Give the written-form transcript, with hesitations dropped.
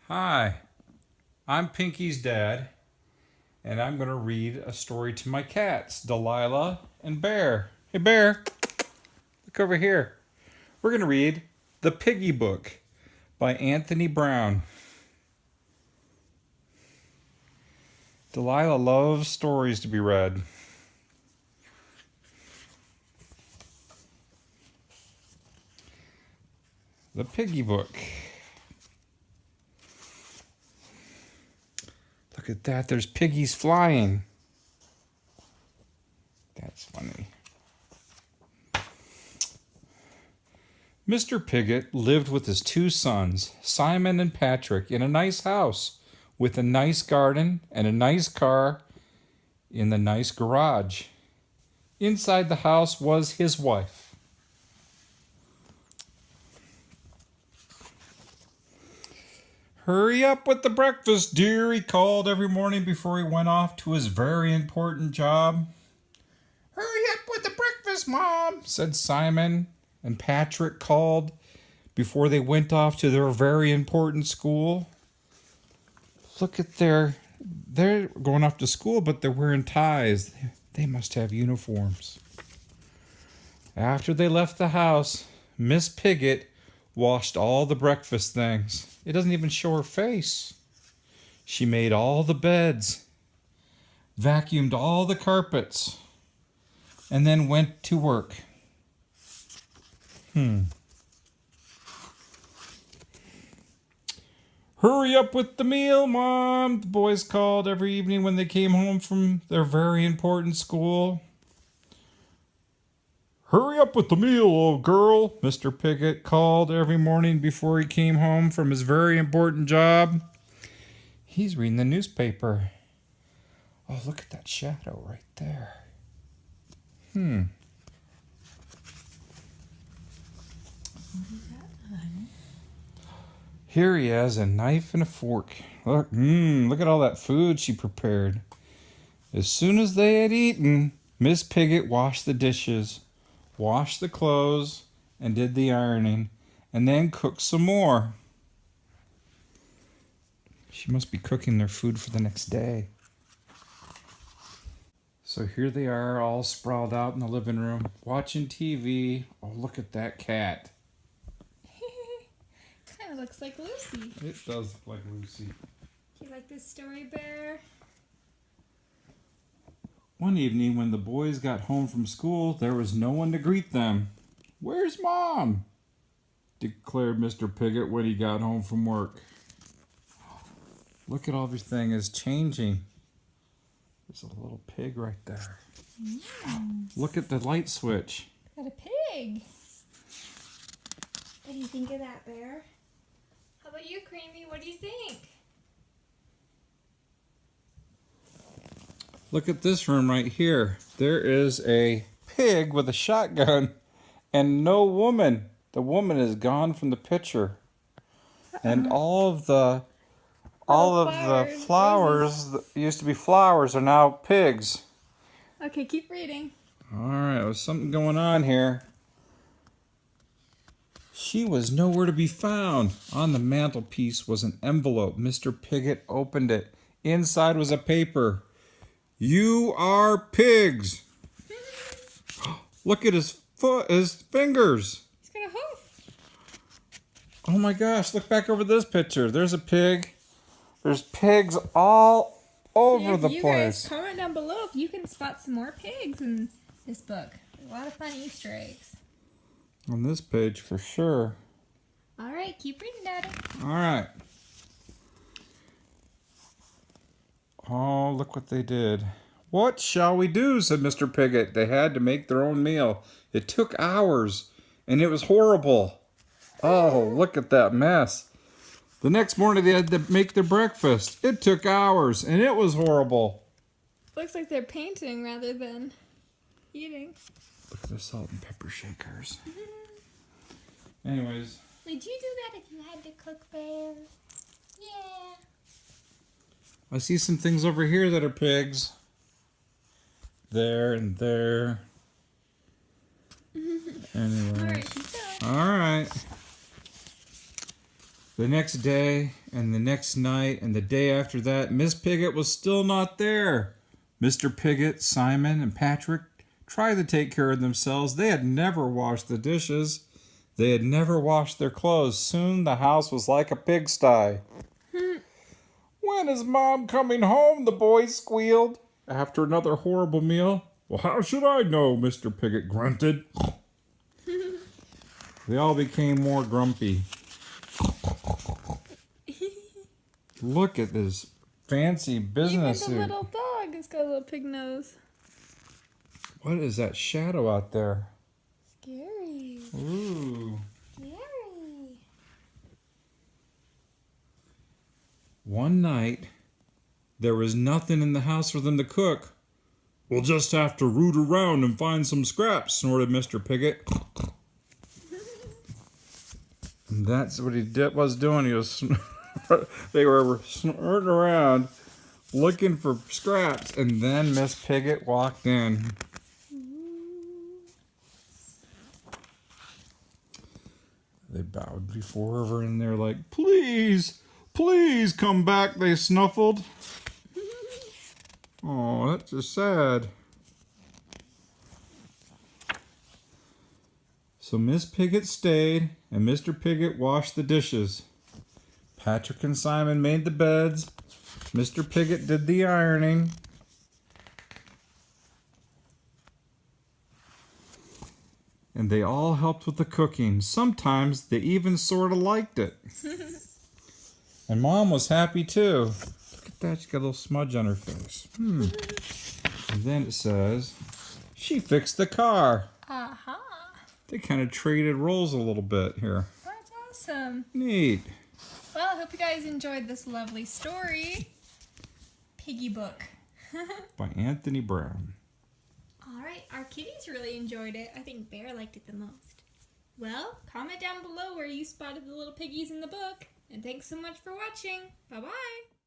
Hi, I'm Pinky's dad, and I'm going to read a story to my cats, Delilah and Bear. Hey, Bear, look over here. We're going to read The Piggy Book by Anthony Brown. Delilah loves stories to be read. The Piggy Book. Look at that, there's piggies flying. That's funny. Mr. Piggot lived with his two sons, Simon and Patrick, in a nice house with a nice garden and a nice car in the nice garage. Inside the house was his wife. "Hurry up with the breakfast, dear," he called every morning before he went off to his very important job. "Hurry up with the breakfast, Mom," said Simon and Patrick called before they went off to their very important school. Look at they're going off to school, but they're wearing ties. They must have uniforms. After they left the house, Miss Piggot washed all the breakfast things. It doesn't even show her face. She made all the beds, vacuumed all the carpets, and then went to work. "Hurry up with the meal, Mom," the boys called every evening when they came home from their very important school. "Hurry up with the meal, old girl," Mr. Piggot called every morning before he came home from his very important job. He's reading the newspaper. Oh, look at that shadow right there. Here he has a knife and a fork. Look at all that food she prepared. As soon as they had eaten, Miss Piggot washed the dishes, washed the clothes, and did the ironing, and then cooked some more. She must be cooking their food for the next day. So here they are, all sprawled out in the living room, watching TV. Oh, look at that cat. Kind of looks like Lucy. It does look like Lucy. Do you like this story, Bear? One evening when the boys got home from school, there was no one to greet them. "Where's Mom?" declared Mr. Piggot when he got home from work. Look at everything is changing. There's a little pig right there. Look at the light switch. Got a pig. What do you think of that, Bear? How about you, Creamy? What do you think? Look at this room right here. There is a pig with a shotgun and no woman. The woman is gone from the picture. And all of the flowers that used to be flowers are now pigs. Okay, keep reading. All right, there's something going on here. She was nowhere to be found. On the mantelpiece was an envelope. Mr. Piggot opened it. Inside was a paper. "You are pigs." Look at his fingers. He's got a hoof. Oh my gosh, look back over this picture. There's a pig. There's pigs all over the You place. guys comment down below if you can spot some more pigs in this book. A lot of fun Easter eggs. On this page for sure. All right, keep reading, Daddy. All right. Oh, look what they did. "What shall we do?" said Mr. Piggot. They had to make their own meal. It took hours, and it was horrible. Oh, look at that mess. The next morning they had to make their breakfast. It took hours, and it was horrible. Looks like they're painting rather than eating. Look at the salt and pepper shakers. Anyways. Would you do that if you had to cook, Bear? Yeah. I see some things over here that are pigs. There and there. Anyways. All right, keep going. All right. The next day, and the next night, and the day after that, Miss Piglet was still not there. Mr. Piglet, Simon, and Patrick tried to take care of themselves. They had never washed the dishes. They had never washed their clothes. Soon the house was like a pigsty. When is Mom coming home? The boys squealed. After another horrible meal. Well, how should I know? Mr. Piglet grunted. They all became more grumpy. Look at this fancy business Even the suit. little dog has got a little pig nose. What is that shadow out there? Scary. Ooh. Scary. One night, there was nothing in the house for them to cook. We'll just have to root around and find some scraps, snorted Mr. Piglet. And that's what was doing. He was they were snorting around looking for scraps, and then Miss Piglet walked in. They bowed before her, and they're like, "Please, please come back," they snuffled. Oh, that's just sad. So Miss Piglet stayed, and Mr. Piglet washed the dishes. Patrick and Simon made the beds. Mr. Piglet did the ironing. And they all helped with the cooking. Sometimes they even sort of liked it. And Mom was happy too. Look at that, she's got a little smudge on her face. And then it says, she fixed the car. Aha. They kind of traded roles a little bit here. That's awesome. Neat. Well, I hope you guys enjoyed this lovely story. Piggy book. By Anthony Brown. Alright, our kitties really enjoyed it. I think Bear liked it the most. Well, comment down below where you spotted the little piggies in the book. And thanks so much for watching. Bye-bye.